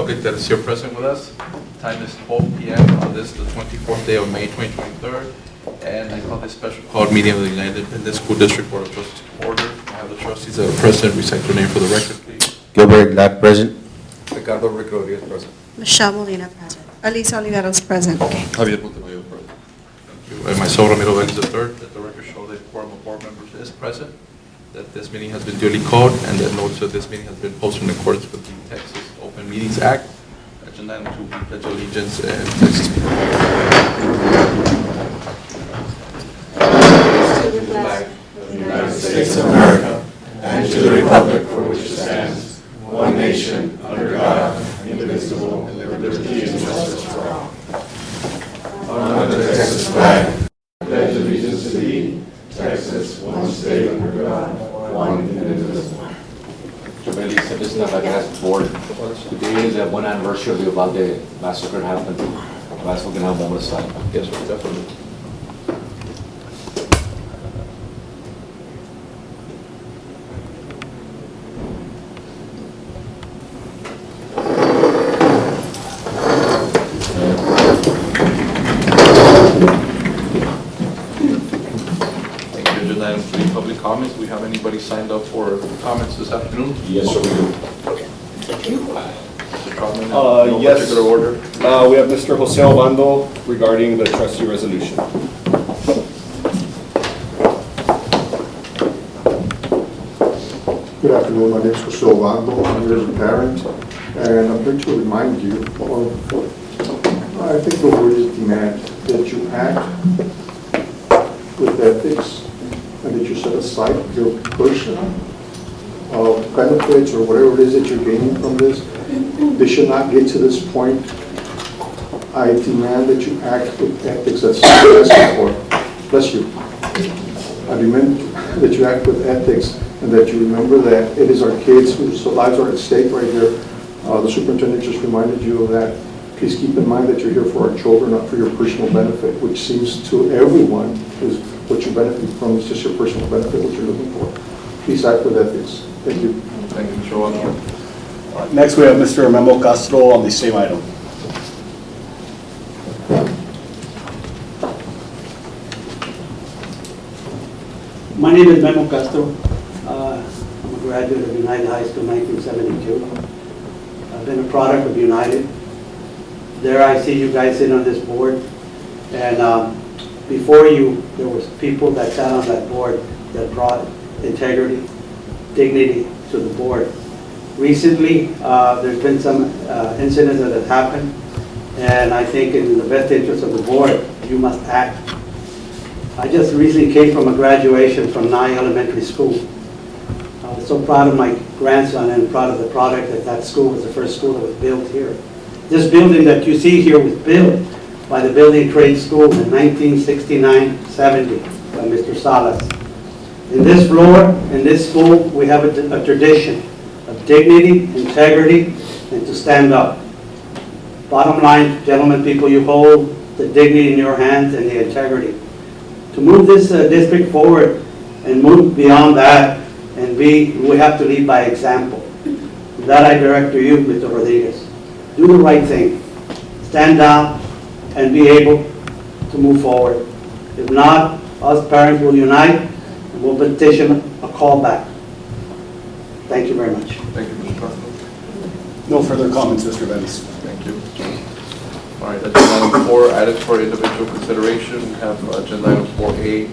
public that is here present with us. Time is 12 p.m. on this, the 24th day of May 2023, and I call this special called meeting of the United Independent School District Board of Trustees to order. I have the trustees that are present. Recite their name for the record, please. Gilbert Glad, present. Ricardo Rick Rodriguez, present. Michelle Molina present. Alisa Oliveros present. Javier Montemayor present. Thank you. And myself, Ramiro Vélez III, that the record show that quorum of board members is present, that this meeting has been duly called, and that notice of this meeting has been posted in accordance with the Texas Open Meetings Act. Agenda item 2, we pledge allegiance and Texas. To the flag of the United States of America and to the republic for which it stands, one nation, under God, indivisible, with liberty and justice for all. Honor the Texas flag. Pledge allegiance to thee, Texas, one state under God, one indivisible. This is not like last board. Today is a 1 anniversary of the Uvalde massacre happened. That's what we can have a moment of silence. Yes, sir, definitely. Item 3, public comments. Do we have anybody signed up for comments this afternoon? Yes, sir, we do. Mr. Trotman, no yes. particular order. We have Mr. Jose Obando regarding the trustee resolution. Good afternoon, my name is Jose Obando. I'm here as a parent, and I'm here to remind you of, I think the word is demand, that you act with ethics and that you set aside your personal benefits or whatever it is that you're gaining from this. They should not get to this point. I demand that you act with ethics. That's what I'm asking for. Bless you. I demand that you act with ethics and that you remember that it is our kids whose lives are at stake right here. The superintendent just reminded you of that. Please keep in mind that you're here for our children, not for your personal benefit, which seems to everyone is what you benefit from is just your personal benefit, what you're looking for. Please act with ethics. Thank you. Thank you, Mr. Obando. Next, we have Mr. Memo Castro on the same item. My name is Memo Castro. I'm a graduate of United High School in 1972. I've been a product of United. There I see you guys sitting on this board. And before you, there was people that sat on that board that brought integrity, dignity to the board. Recently, there's been some incidents that have happened, and I think in the best interest of the board, you must act. I just recently came from a graduation from Nye Elementary School. I was so proud of my grandson and proud of the product that school was the first school that was built here. This building that you see here was built by the Building Trade School in 1969-70 by Mr. Salas. In this floor, in this school, we have a tradition of dignity, integrity, and to stand up. Bottom line, gentlemen, people, you hold the dignity in your hands and the integrity. To move this district forward and move beyond that, and we have to lead by example. That I direct to you, Mr. Rodriguez. Do the right thing. Stand down and be able to move forward. If not, us parents will unite and we'll petition a callback. Thank you very much. Thank you, Mr. Trotman. No further comments, Mr. Vélez. Thank you. All right, agenda item 4, items for individual consideration. We have agenda item 4A,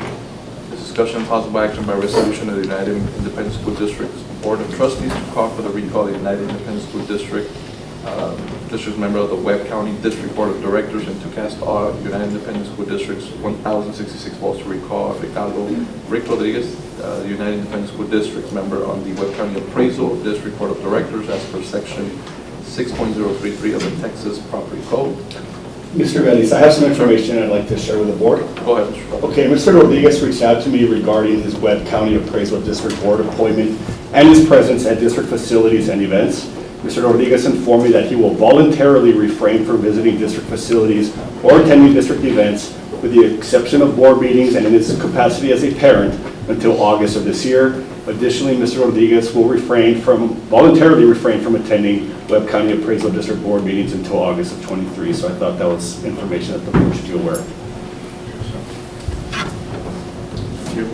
the discussion and possible action by resolution of the United Independent School District Board of Trustees to call for the recall of the United Independent School District member of the Webb County District Board of Directors and to cast all United Independent School District's 1,066 votes to recall Ricardo Rick Rodriguez, the United Independent School District member on the Webb County Appraisal District Board of Directors as per section 6.033 of the Texas Property Code. Mr. Vélez, I have some information I'd like to share with the board. Go ahead, Mr. Trotman. Okay, Mr. Rodriguez reached out to me regarding his Webb County Appraisal District Board appointment and his presence at district facilities and events. Mr. Rodriguez informed me that he will voluntarily refrain from visiting district facilities or attending district events with the exception of board meetings and in his capacity as a parent until August of this year. Additionally, Mr. Rodriguez will voluntarily refrain from attending Webb County Appraisal District Board meetings until August of '23. So I thought that was information that the board should be aware of. Thank you.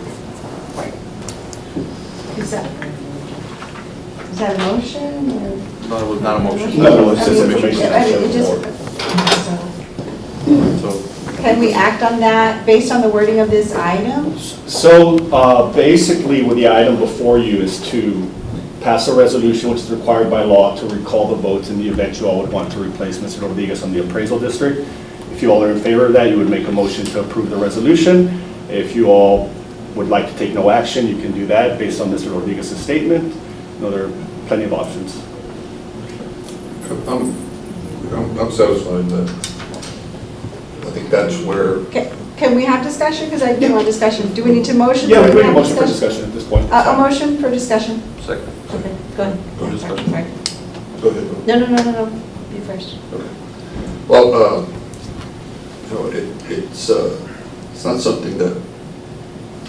Is that a motion or? No, it was not a motion. No, it's just I mean, information. I mean, it just- So, Can we act on that based on the wording of this item? So basically, what the item before you is to pass a resolution which is required by law to recall the votes in the event you all would want to replace Mr. Rodriguez on the appraisal district. If you all are in favor of that, you would make a motion to approve the resolution. If you all would like to take no action, you can do that based on Mr. Rodriguez's statement. You know, there are plenty of options. I'm satisfied that, I think that's where, Can we have discussion? Because I do want discussion. Do we need to motion? Yeah, we Can make a have motion for discussion at this point. A motion for discussion. second. Okay, go ahead. No Yeah, discussion. sorry. go ahead. No. You first. Well, you know, it's not something that I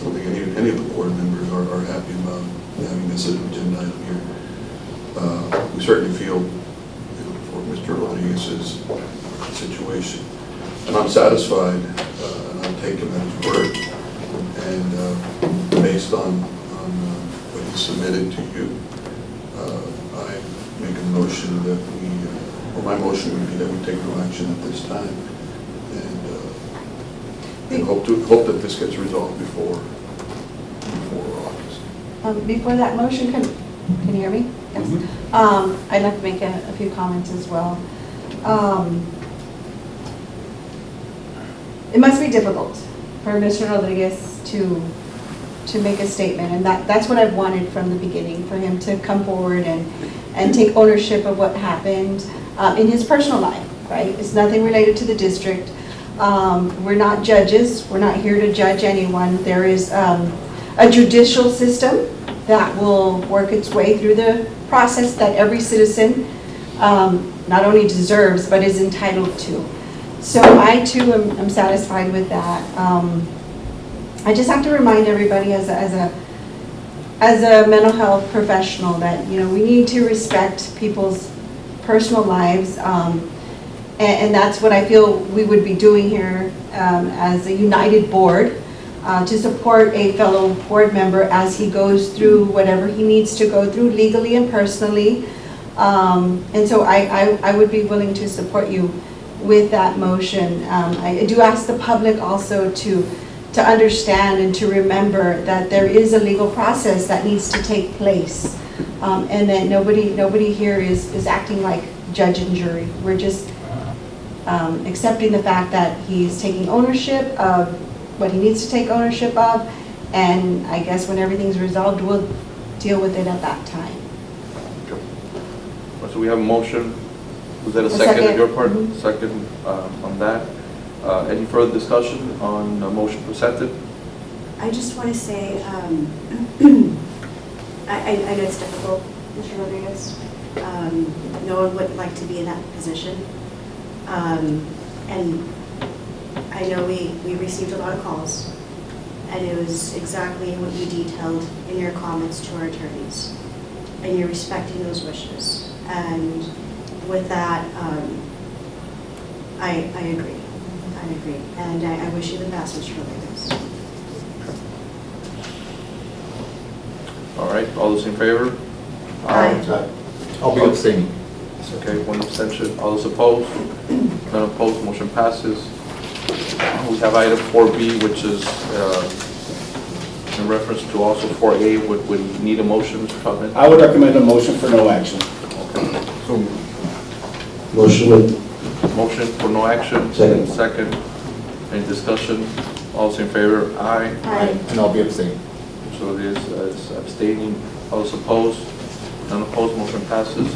don't think any of the board members are happy about having this as an agenda item here. We certainly feel, you know, for Mr. Rodriguez's situation, and I'm satisfied, and I'll take him at his word, and based on what he submitted to you, I make a motion that or my motion would be that we take no action at this time, and hope that this gets resolved before August. Before that motion, can you hear me? Yes. I'd like to make a few comments as well. It must be difficult for Mr. Rodriguez to make a statement, and that's what I've wanted from the beginning, for him to come forward and take ownership of what happened in his personal life, right? It's nothing related to the district. We're not judges. We're not here to judge anyone. There is a judicial system that will work its way through the process that every citizen not only deserves, but is entitled to. So I too am satisfied with that. I just have to remind everybody as a mental health professional that, you know, we need to respect people's personal lives, and that's what I feel we would be doing here as a united board, to support a fellow board member as he goes through whatever he needs to go through legally and personally. And so I would be willing to support you with that motion. I do ask the public also to understand and to remember that there is a legal process that needs to take place, and that nobody here is acting like judge and jury. We're just accepting the fact that he's taking ownership of what he needs to take ownership of, and I guess when everything's resolved, we'll deal with it at that time. So we have a motion. Was that a second second. on your part? Mhm. Second on that. Any further discussion on the motion presented? I just want to say, I know it's difficult, Mr. Rodriguez. No one would like to be in that position. And I know we received a lot of calls, and it was exactly what you detailed in your comments to our attorneys. And you're respecting those wishes. And with that, I agree. I agree. And I wish you the best, Mr. Rodriguez. All right, all those in favor? Aye. I'll be abstaining. Okay, one abstention. All those opposed? None opposed, motion passes. We have item 4B, which is in reference to also 4A. Would need a motion, Mr. Troutman? I would recommend a motion for no action. Motion with Motion for no action. Second. Second. Any discussion? All those in favor? Aye. Aye. And I'll be abstaining. So it is abstaining. All those opposed? None opposed, motion passes.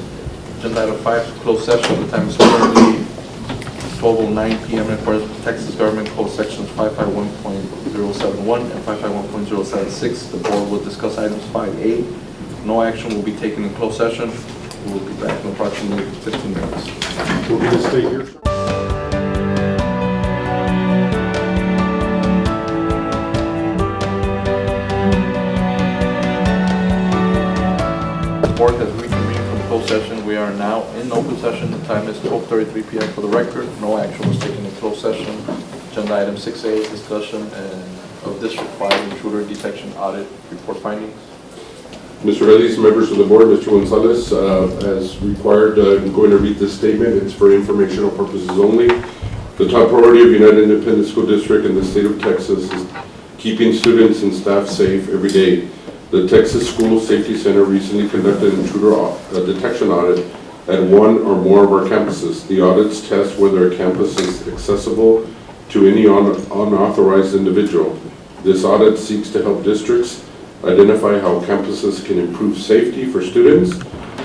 Agenda item 5, closed session. The time is currently 12:09 p.m. in accordance with Texas Government Code Sections 551.071 and 551.076. The board will discuss items 5A. No action will be taken in closed session. We will be back in approximately 15 minutes. We'll be to stay here. board has reconvened from closed session. We are now in open session. The time is 12:33 p.m. for the record. No action was taken in closed session. Agenda item 6A, discussion of District 5 intruder detection audit report findings. Mr. Ellis, members of the board, Mr. Gonzalez, as required, I'm going to read this statement. It's for informational purposes only. The top priority of United Independent School District in the state of Texas is keeping students and staff safe every day. The Texas School Safety Center recently conducted an intruder detection audit at one or more of our campuses. The audits test whether a campus is accessible to any unauthorized individual. This audit seeks to help districts identify how campuses can improve safety for students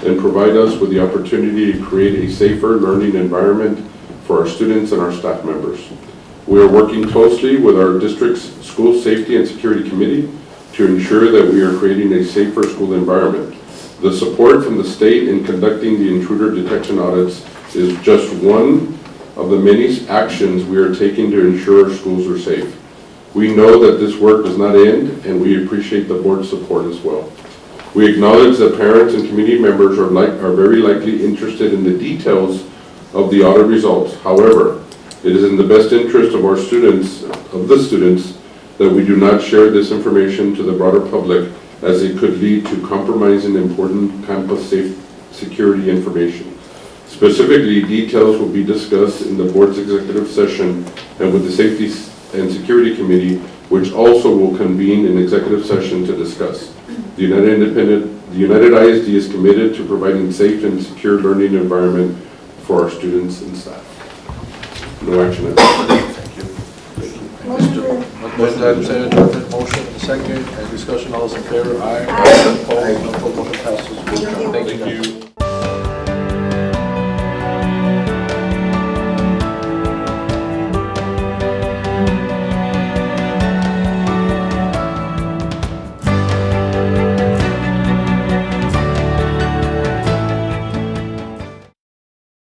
and provide us with the opportunity to create a safer learning environment for our students and our staff members. We are working closely with our district's School Safety and Security Committee to ensure that we are creating a safer school environment. The support from the state in conducting the intruder detection audits is just one of the many actions we are taking to ensure our schools are safe. We know that this work does not end, and we appreciate the board's support as well. We acknowledge that parents and community members are very likely interested in the details of the audit results. However, it is in the best interest of our students, that we do not share this information to the broader public, as it could lead to compromising important campus security information. Specifically, details will be discussed in the board's executive session and with the Safety and Security Committee, which also will convene an executive session to discuss. The United ISD is committed to providing safe and secure learning environment for our students and staff. No action. Thank you. Motion, second, and discussion. All those in favor? Aye. Opposed? None opposed. Motion passes. Thank you.